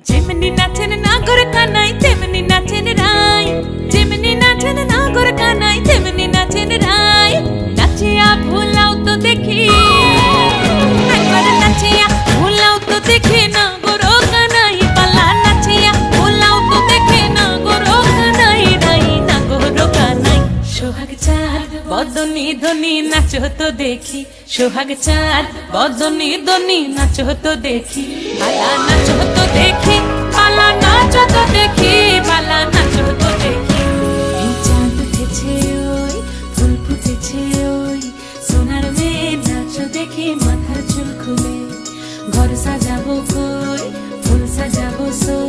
যেমনি নাচেন নাগর কানাই তেমনি নাচেন রাই, যেমনি নাচেন নাগর কানাই তেমনি নাচেন রাই। নাচিয়া ভুলাও তো দেখি, একবার নাচিয়া ভুলাও তো দেখি নাগর কানাই পালা। নাচিয়া ভুলাও তো দেখি নাগর কানাই রাই, নাগর কানাই। সোহাগ চাঁদ বদনি ধনি নাচো তো দেখি, সোহাগ চাঁদ বদনি ধনি নাচো তো দেখি। পালা নাচো তো দেখি, পালা নাচো তো দেখি, পালা নাচো তো দেখি। এই চাঁদ উঠেছে ওই, ফুল ফুটেছে ওই, সোনার মেয়ে নাচো দেখি মাথার চুল খুলে। ঘর সাজাবো কই, ফুল সাজাবো সই।